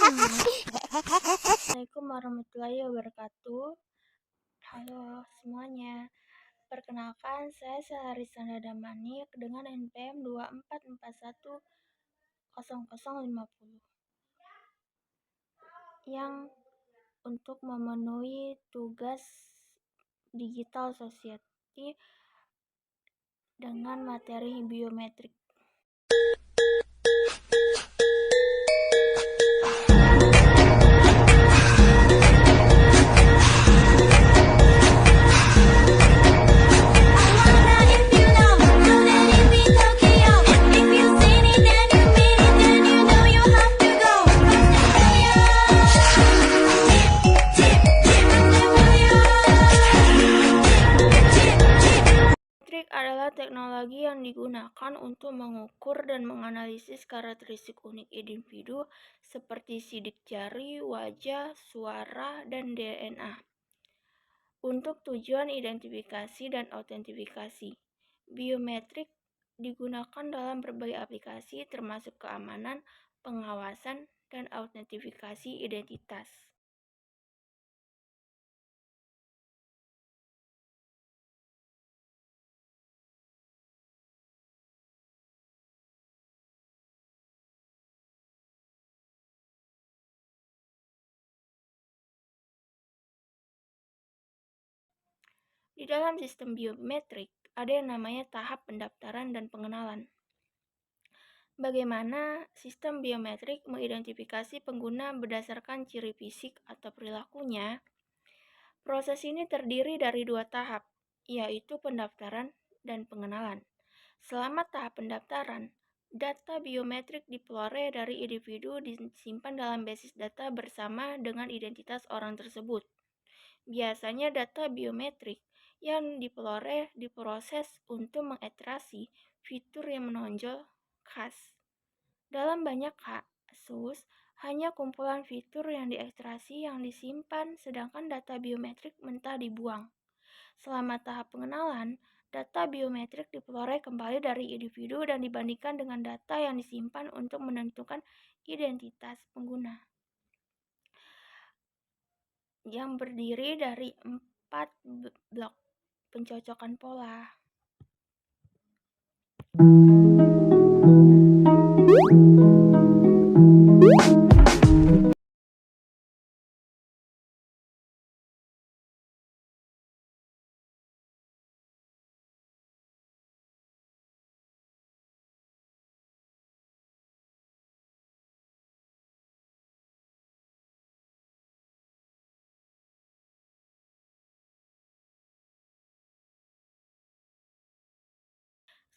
Assalamualaikum warahmatullahi wabarakatuh. Halo semuanya. Perkenalkan, saya Selarisanda Damanik dengan NPM 24410050 yang untuk memenuhi tugas digital society dengan materi biometrik. Biometrik adalah teknologi yang digunakan untuk mengukur dan menganalisis karakteristik unik individu seperti sidik jari, wajah, suara, dan DNA untuk tujuan identifikasi dan autentifikasi. Biometrik digunakan dalam berbagai aplikasi termasuk keamanan, pengawasan, dan autentifikasi identitas. Di dalam sistem biometrik, ada yang namanya tahap pendaftaran dan pengenalan. Bagaimana sistem biometrik mengidentifikasi pengguna berdasarkan ciri fisik atau perilakunya? Proses ini terdiri dari dua tahap, yaitu pendaftaran dan pengenalan. Selama tahap pendaftaran, data biometrik diperoleh dari individu disimpan dalam basis data bersama dengan identitas orang tersebut. Biasanya data biometrik yang diperoleh diproses untuk mengekstraksi fitur yang menonjol khas. Dalam banyak kasus, hanya kumpulan fitur yang diekstraksi yang disimpan, sedangkan data biometrik mentah dibuang. Selama tahap pengenalan, data biometrik diperoleh kembali dari individu dan dibandingkan dengan data yang disimpan untuk menentukan identitas pengguna, yang berdiri dari 4 blok pencocokan pola.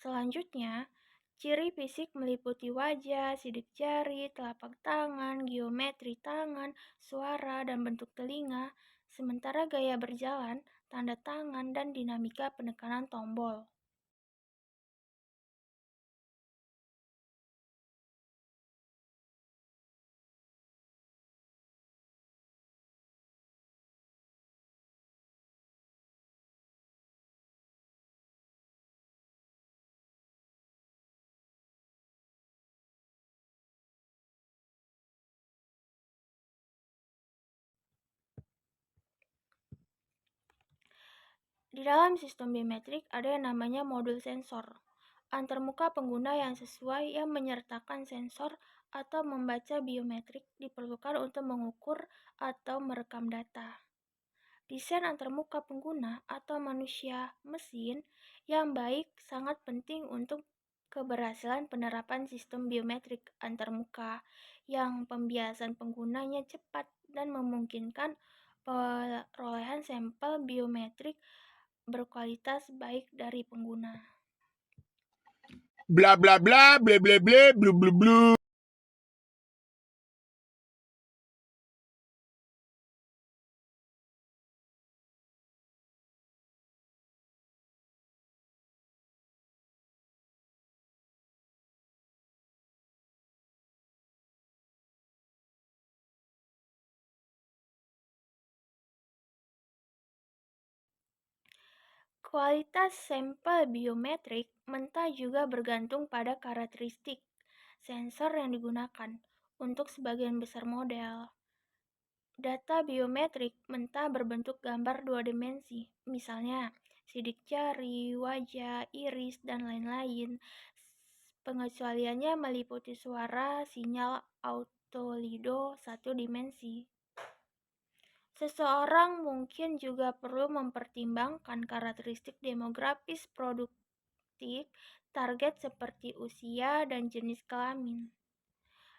Selanjutnya, ciri fisik meliputi wajah, sidik jari, telapak tangan, geometri tangan, suara, dan bentuk telinga, sementara gaya berjalan, tanda tangan, dan dinamika penekanan tombol. Di dalam sistem biometrik ada yang namanya modul sensor. Antarmuka pengguna yang sesuai yang menyertakan sensor atau membaca biometrik diperlukan untuk mengukur atau merekam data. Desain antarmuka pengguna atau manusia mesin yang baik sangat penting untuk keberhasilan penerapan sistem biometrik antarmuka yang pembiasan penggunanya cepat dan memungkinkan perolehan sampel biometrik berkualitas baik dari pengguna. Bla bla bla bla bla bla bla bla bla. Kualitas sampel biometrik mentah juga bergantung pada karakteristik sensor yang digunakan. untuk sebagian besar model. Data biometrik mentah berbentuk gambar dua dimensi, misalnya sidik jari, wajah, iris, dan lain-lain. Pengecualiannya meliputi suara, sinyal autolido satu dimensi. Seseorang mungkin juga perlu mempertimbangkan karakteristik demografis produktif target seperti usia dan jenis kelamin,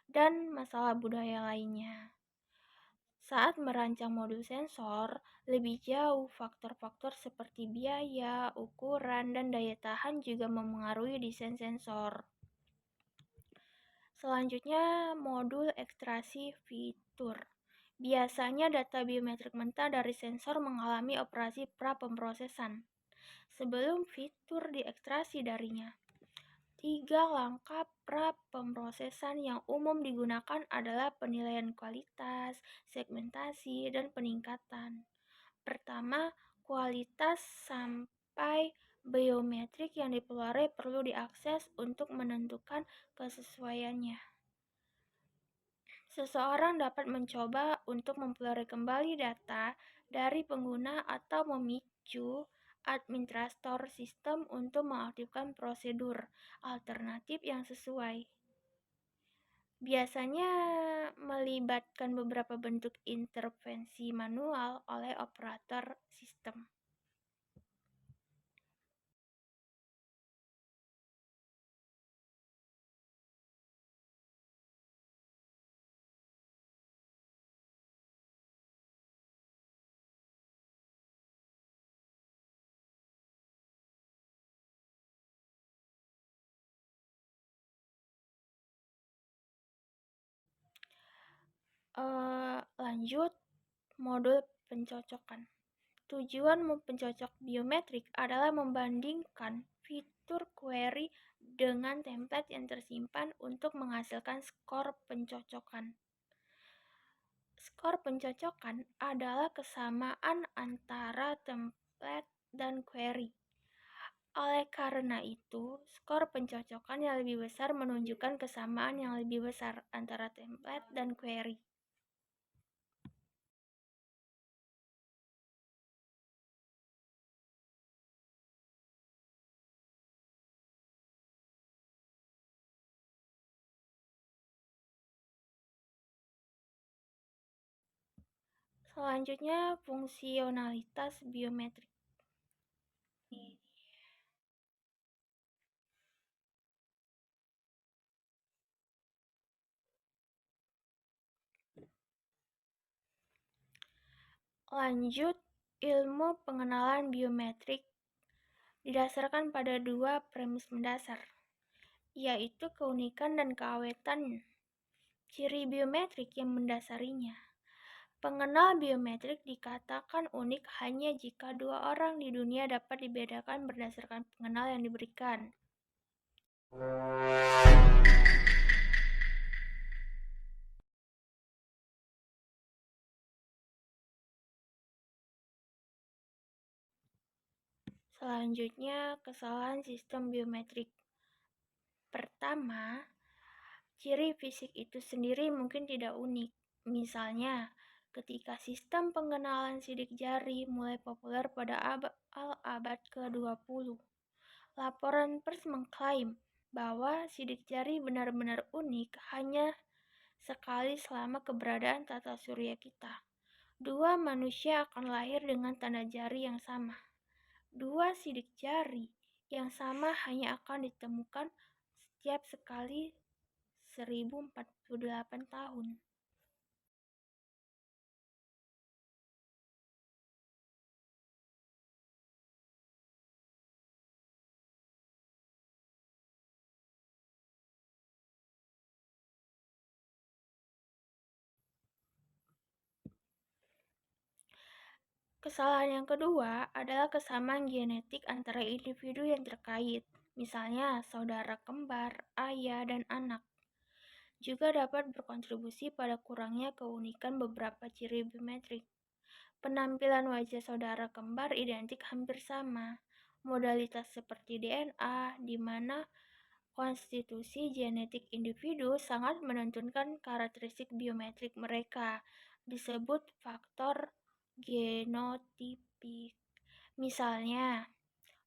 dan masalah budaya lainnya. Saat merancang modul sensor, lebih jauh faktor-faktor seperti biaya, ukuran, dan daya tahan juga memengaruhi desain sensor. Selanjutnya, modul ekstraksi fitur. Biasanya data biometrik mentah dari sensor mengalami operasi pra-pemrosesan sebelum fitur diekstraksi darinya. 3 langkah pra-pemrosesan yang umum digunakan adalah penilaian kualitas, segmentasi, dan peningkatan. Pertama, kualitas sampai biometrik yang dipelajari perlu diakses untuk menentukan kesesuaiannya. Seseorang dapat mencoba untuk mempelajari kembali data dari pengguna atau memicu administrator sistem untuk mengaktifkan prosedur alternatif yang sesuai. Biasanya melibatkan beberapa bentuk intervensi manual oleh operator sistem. Lanjut, modul pencocokan. Tujuan pencocok biometrik adalah membandingkan fitur query dengan template yang tersimpan untuk menghasilkan skor pencocokan. Skor pencocokan adalah kesamaan antara template dan query. Oleh karena itu, skor pencocokan yang lebih besar menunjukkan kesamaan yang lebih besar antara template dan query. Selanjutnya, fungsionalitas biometrik. Lanjut, ilmu pengenalan biometrik didasarkan pada dua premis mendasar, yaitu keunikan dan keawetan ciri biometrik yang mendasarinya. Pengenal biometrik dikatakan unik hanya jika dua orang di dunia dapat dibedakan berdasarkan pengenal yang diberikan. Selanjutnya, kesalahan sistem biometrik. Pertama, ciri fisik itu sendiri mungkin tidak unik. Misalnya, ketika sistem pengenalan sidik jari mulai populer pada abad ke-20, laporan pers mengklaim bahwa sidik jari benar-benar unik hanya sekali selama keberadaan tata surya kita. Dua manusia akan lahir dengan tanda jari yang sama. Dua sidik jari yang sama hanya akan ditemukan setiap sekali 1048 tahun. Kesalahan yang kedua adalah kesamaan genetik antara individu yang terkait, misalnya saudara kembar, ayah, dan anak. Juga dapat berkontribusi pada kurangnya keunikan beberapa ciri biometrik. Penampilan wajah saudara kembar identik hampir sama. Modalitas seperti DNA, di mana Konstitusi genetik individu sangat menentukan karakteristik biometrik mereka, disebut faktor genotipik. Misalnya,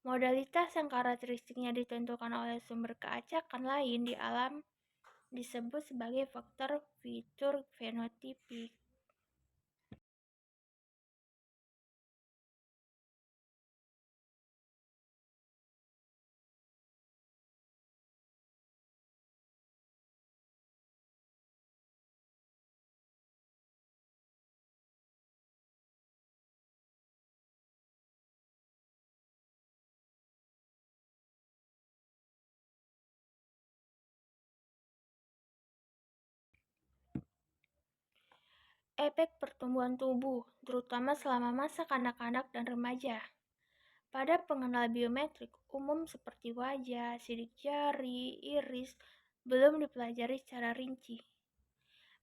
modalitas yang karakteristiknya ditentukan oleh sumber keacakan lain di alam disebut sebagai faktor fitur fenotipik. Efek pertumbuhan tubuh, terutama selama masa kanak-kanak dan remaja. Pada pengenal biometrik umum seperti wajah, sidik jari, iris, belum dipelajari secara rinci.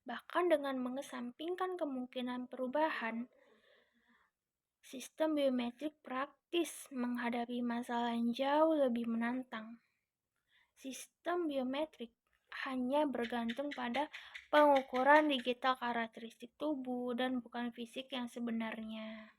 Bahkan dengan mengesampingkan kemungkinan perubahan, sistem biometrik praktis menghadapi masalah yang jauh lebih menantang. Sistem biometrik hanya bergantung pada pengukuran digital karakteristik tubuh dan bukan fisik yang sebenarnya.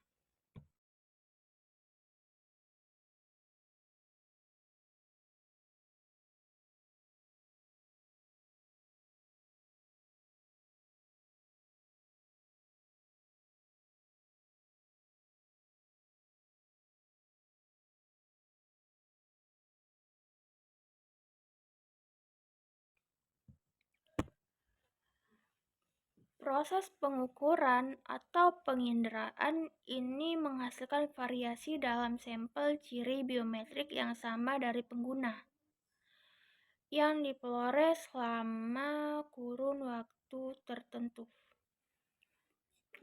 Proses pengukuran atau penginderaan ini menghasilkan variasi dalam sampel ciri biometrik yang sama dari pengguna, yang diperoleh selama kurun waktu tertentu.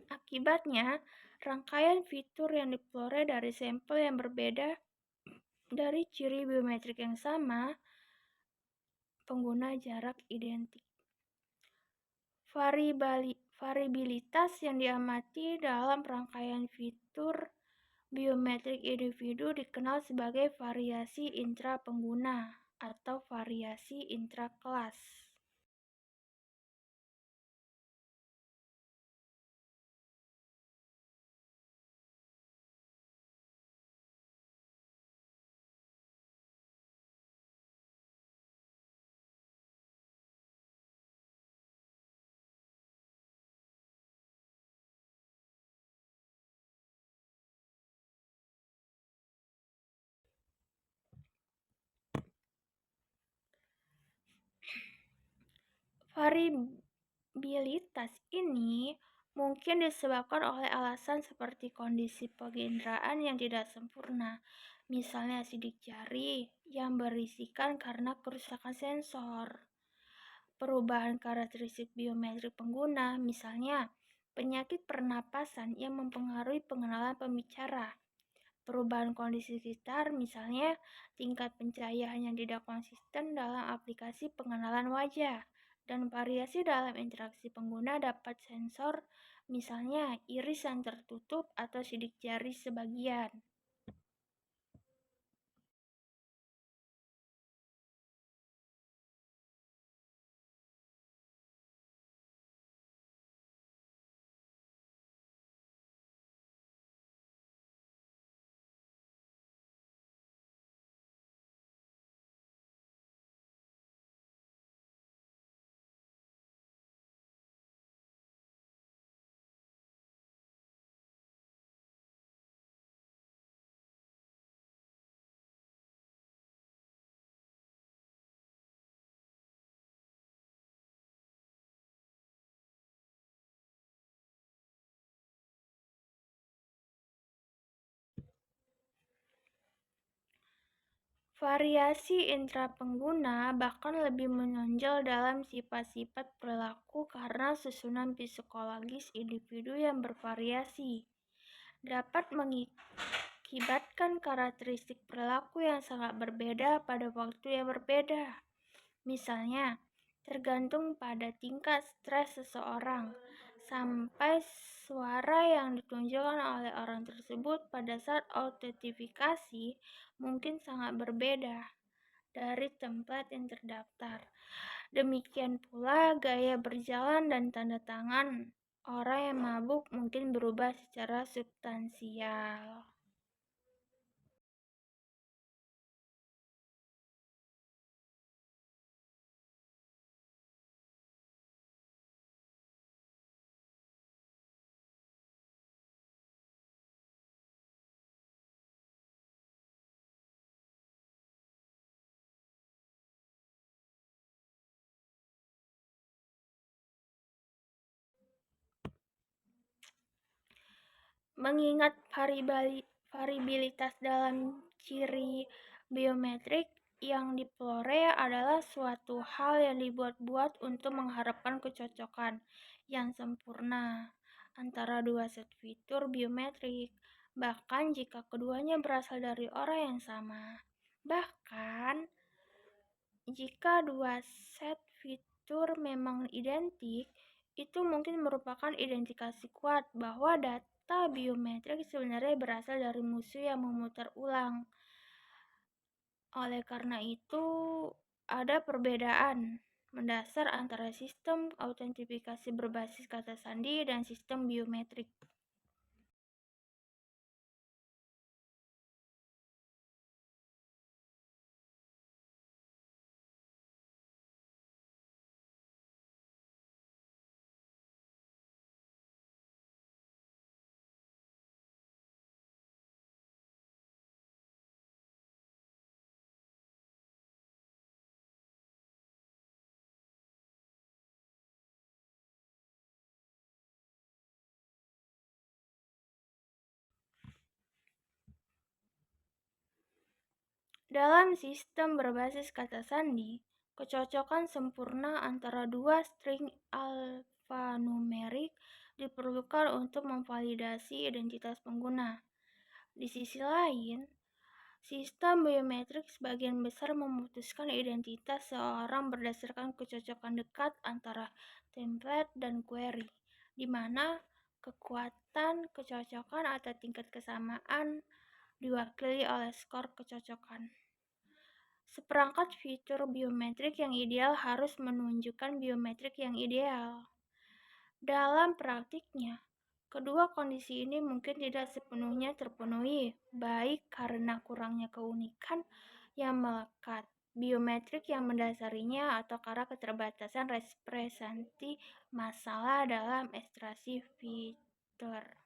Akibatnya, rangkaian fitur yang diperoleh dari sampel yang berbeda dari ciri biometrik yang sama, pengguna jarak identik. Variabilitas yang diamati dalam rangkaian fitur biometrik individu dikenal sebagai variasi intra-pengguna atau variasi intra-kelas. Variabilitas ini mungkin disebabkan oleh alasan seperti kondisi penginderaan yang tidak sempurna, misalnya sidik jari yang berisikan karena kerusakan sensor. Perubahan karakteristik biometrik pengguna, misalnya penyakit pernapasan yang mempengaruhi pengenalan pembicara. Perubahan kondisi sekitar, misalnya tingkat pencahayaan yang tidak konsisten dalam aplikasi pengenalan wajah, dan variasi dalam interaksi pengguna dapat sensor, misalnya iris yang tertutup atau sidik jari sebagian. Variasi intrapengguna bahkan lebih menonjol dalam sifat-sifat perilaku karena susunan psikologis individu yang bervariasi dapat mengakibatkan karakteristik perilaku yang sangat berbeda pada waktu yang berbeda. Misalnya, tergantung pada tingkat stres seseorang, sampai suara yang ditunjukkan oleh orang tersebut pada saat autentifikasi mungkin sangat berbeda. dari tempat yang terdaftar. Demikian pula gaya berjalan dan tanda tangan orang yang mabuk mungkin berubah secara substansial. Mengingat variabilitas dalam ciri biometrik yang diperoleh adalah suatu hal yang dibuat-buat untuk mengharapkan kecocokan yang sempurna antara dua set fitur biometrik, bahkan jika keduanya berasal dari orang yang sama. Bahkan jika dua set fitur memang identik, itu mungkin merupakan indikasi kuat bahwa data biometrik sebenarnya berasal dari musuh yang memutar ulang. Oleh karena itu, ada perbedaan mendasar antara sistem autentifikasi berbasis kata sandi dan sistem biometrik. Dalam sistem berbasis kata sandi, kecocokan sempurna antara dua string alfanumerik diperlukan untuk memvalidasi identitas pengguna. Di sisi lain, sistem biometrik sebagian besar memutuskan identitas seseorang berdasarkan kecocokan dekat antara template dan query, di mana kekuatan kecocokan atau tingkat kesamaan diwakili oleh skor kecocokan. Seperangkat fitur biometrik yang ideal harus menunjukkan biometrik yang ideal. Dalam praktiknya, kedua kondisi ini mungkin tidak sepenuhnya terpenuhi, baik karena kurangnya keunikan yang melekat biometrik yang mendasarinya atau karena keterbatasan representasi masalah dalam ekstraksi fitur.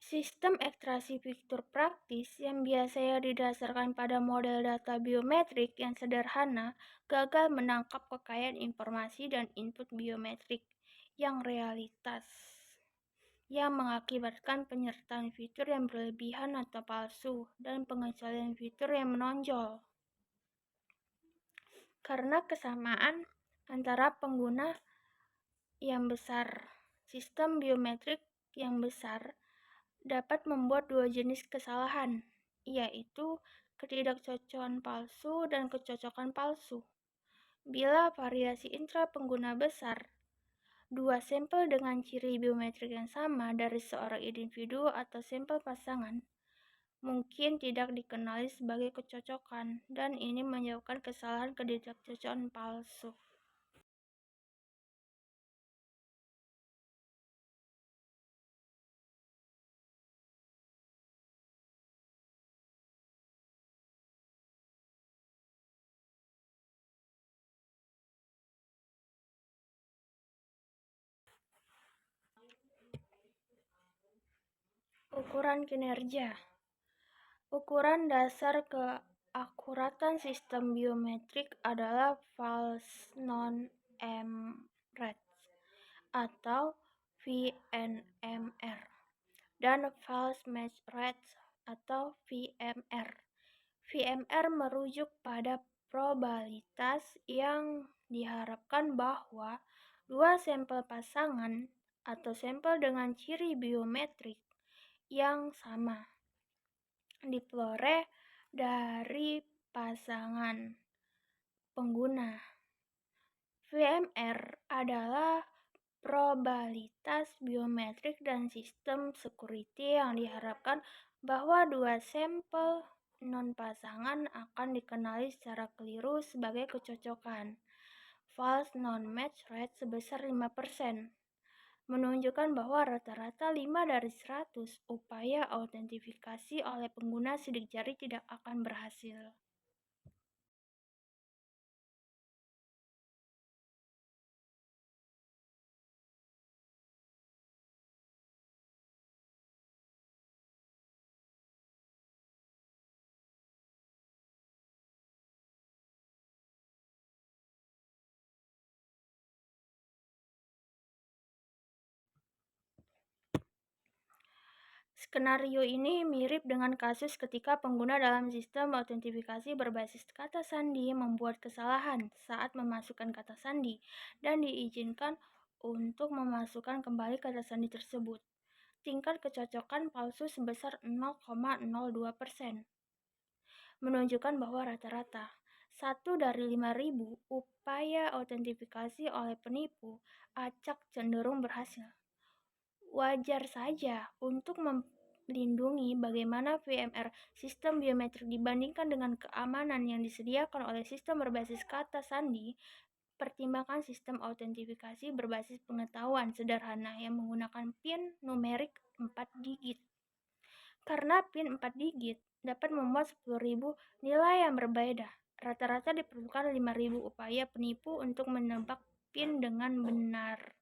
Sistem ekstraksi fitur praktis yang biasanya didasarkan pada model data biometrik yang sederhana gagal menangkap kekayaan informasi dan input biometrik yang realitas, yang mengakibatkan penyertaan fitur yang berlebihan atau palsu dan pengecualian fitur yang menonjol. Karena kesamaan antara pengguna yang besar, sistem biometrik yang besar dapat membuat dua jenis kesalahan, yaitu ketidakcocokan palsu dan kecocokan palsu. Bila variasi intra-pengguna besar, dua sampel dengan ciri biometrik yang sama dari seorang individu atau sampel pasangan mungkin tidak dikenali sebagai kecocokan, dan ini menyebabkan kesalahan ketidakcocokan palsu. Ukuran kinerja. Ukuran dasar keakuratan sistem biometrik adalah false non-em atau VNMR dan false match rate atau VMR. VMR merujuk pada probabilitas yang diharapkan bahwa dua sampel pasangan atau sampel dengan ciri biometrik yang sama diperoleh dari pasangan pengguna. VMR adalah probabilitas biometrik dan sistem security yang diharapkan bahwa dua sampel non-pasangan akan dikenali secara keliru sebagai kecocokan. False non-match rate sebesar 5%, menunjukkan bahwa rata-rata 5 dari 100 upaya autentifikasi oleh pengguna sidik jari tidak akan berhasil. Skenario ini mirip dengan kasus ketika pengguna dalam sistem autentifikasi berbasis kata sandi membuat kesalahan saat memasukkan kata sandi dan diizinkan untuk memasukkan kembali kata sandi tersebut. Tingkat kecocokan palsu sebesar 0,02%, menunjukkan bahwa rata-rata 1 dari 5.000 upaya autentifikasi oleh penipu acak cenderung berhasil. Wajar saja untuk melindungi bagaimana VMR sistem biometrik dibandingkan dengan keamanan yang disediakan oleh sistem berbasis kata sandi. Pertimbangkan sistem autentifikasi berbasis pengetahuan sederhana yang menggunakan PIN numerik 4 digit. Karena PIN 4 digit dapat memuat 10.000 nilai yang berbeda, rata-rata diperlukan 5.000 upaya penipu untuk menebak PIN dengan benar.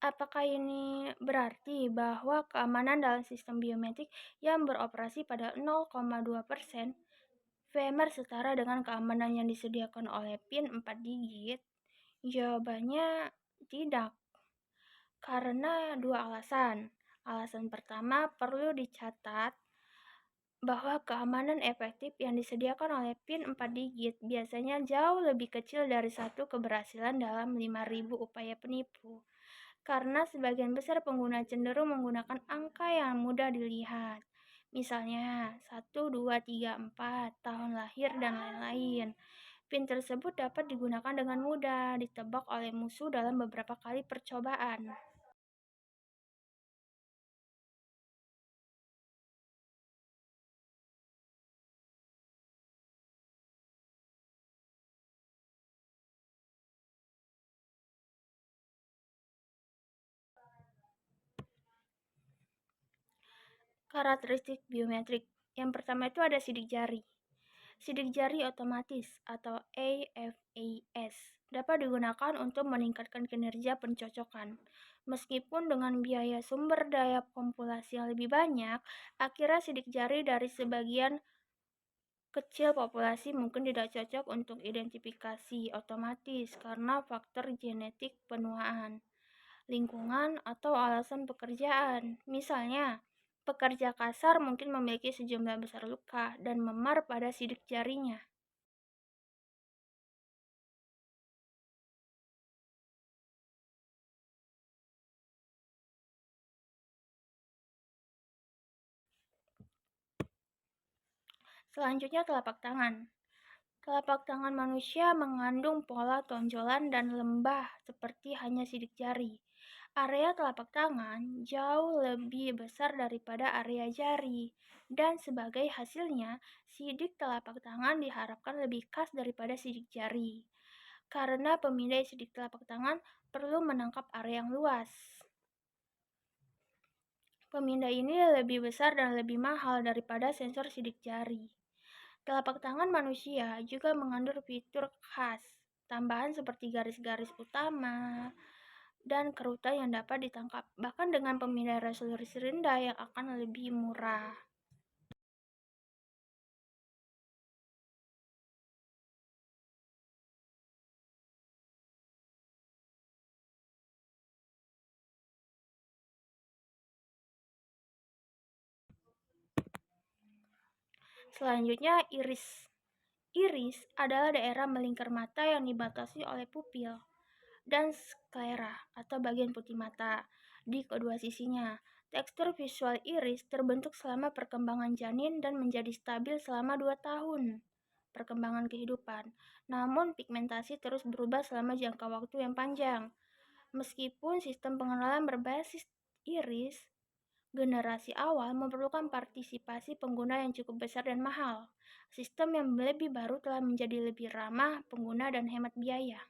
Apakah ini berarti bahwa keamanan dalam sistem biometrik yang beroperasi pada 0,2% VMR setara dengan keamanan yang disediakan oleh PIN 4 digit? Jawabannya tidak, karena dua alasan. Alasan pertama, perlu dicatat bahwa keamanan efektif yang disediakan oleh PIN 4 digit biasanya jauh lebih kecil dari satu keberhasilan dalam 5.000 upaya penipu. Karena sebagian besar pengguna cenderung menggunakan angka yang mudah dilihat. Misalnya 1, 2, 3, 4, tahun lahir, dan lain-lain. PIN tersebut dapat digunakan dengan mudah ditebak oleh musuh dalam beberapa kali percobaan. Karakteristik biometrik. Yang pertama itu ada sidik jari. Sidik jari otomatis atau AFAS dapat digunakan untuk meningkatkan kinerja pencocokan. Meskipun dengan biaya sumber daya komputasi yang lebih banyak, akhirnya sidik jari dari sebagian kecil populasi mungkin tidak cocok untuk identifikasi otomatis karena faktor genetik penuaan, lingkungan, atau alasan pekerjaan. Misalnya, pekerja kasar mungkin memiliki sejumlah besar luka dan memar pada sidik jarinya. Selanjutnya, telapak tangan. Telapak tangan manusia mengandung pola tonjolan dan lembah seperti hanya sidik jari. Area telapak tangan jauh lebih besar daripada area jari, dan sebagai hasilnya, sidik telapak tangan diharapkan lebih khas daripada sidik jari. Karena pemindai sidik telapak tangan perlu menangkap area yang luas. Pemindai ini lebih besar dan lebih mahal daripada sensor sidik jari. Telapak tangan manusia juga mengandung fitur khas tambahan seperti garis-garis utama dan kerutan yang dapat ditangkap, bahkan dengan pemindahan resolusi rendah yang akan lebih murah. Selanjutnya, iris. Iris adalah daerah melingkar mata yang dibatasi oleh pupil dan sklera atau bagian putih mata di kedua sisinya. Tekstur visual iris terbentuk selama perkembangan janin dan menjadi stabil selama 2 tahun perkembangan kehidupan. Namun pigmentasi terus berubah selama jangka waktu yang panjang. Meskipun sistem pengenalan berbasis iris, generasi awal memerlukan partisipasi pengguna yang cukup besar dan mahal. Sistem yang lebih baru telah menjadi lebih ramah pengguna dan hemat biaya.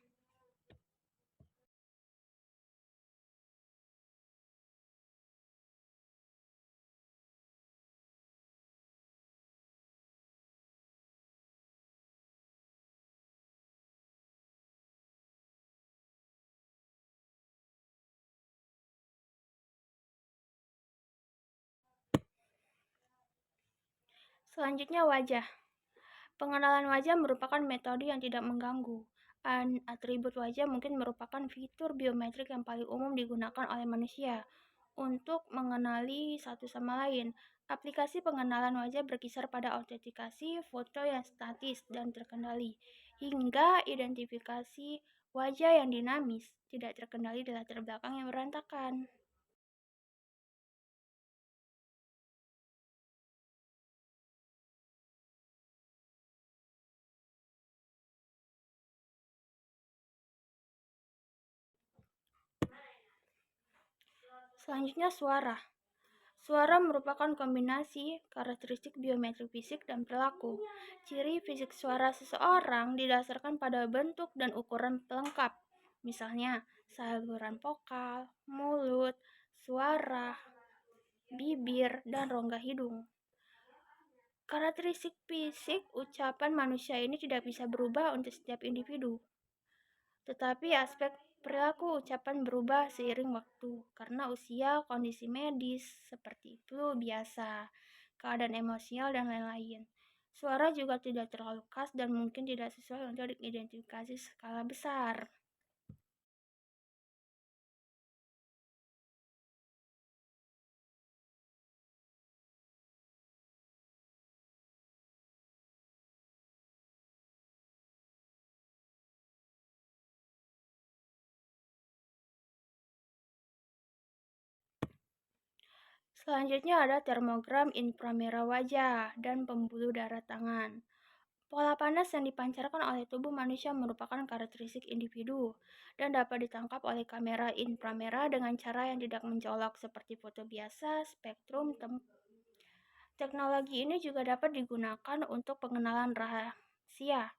Selanjutnya, wajah. Pengenalan wajah merupakan metode yang tidak mengganggu. Atribut wajah mungkin merupakan fitur biometrik yang paling umum digunakan oleh manusia untuk mengenali satu sama lain. Aplikasi pengenalan wajah berkisar pada autentikasi foto yang statis dan terkendali, hingga identifikasi wajah yang dinamis, tidak terkendali di latar belakang yang berantakan. Selanjutnya, suara. Suara merupakan kombinasi karakteristik biometrik fisik dan perilaku. Ciri fisik suara seseorang didasarkan pada bentuk dan ukuran pelengkap, misalnya saluran vokal, mulut, suara, bibir, dan rongga hidung. Karakteristik fisik ucapan manusia ini tidak bisa berubah untuk setiap individu, tetapi aspek perilaku ucapan berubah seiring waktu karena usia, kondisi medis seperti flu biasa, keadaan emosial, dan lain-lain. Suara juga tidak terlalu khas dan mungkin tidak sesuai untuk diidentifikasi skala besar. Selanjutnya ada termogram inframerah wajah dan pembuluh darah tangan. Pola panas yang dipancarkan oleh tubuh manusia merupakan karakteristik individu dan dapat ditangkap oleh kamera inframerah dengan cara yang tidak mencolok seperti foto biasa, spektrum. Teknologi ini juga dapat digunakan untuk pengenalan rahasia.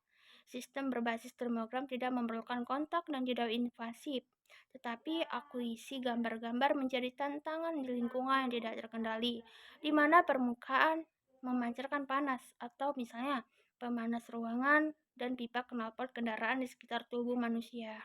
Sistem berbasis termogram tidak memerlukan kontak dan tidak invasif, tetapi akuisisi gambar-gambar menjadi tantangan di lingkungan yang tidak terkendali, di mana permukaan memancarkan panas, atau misalnya pemanas ruangan dan pipa knalpot kendaraan di sekitar tubuh manusia.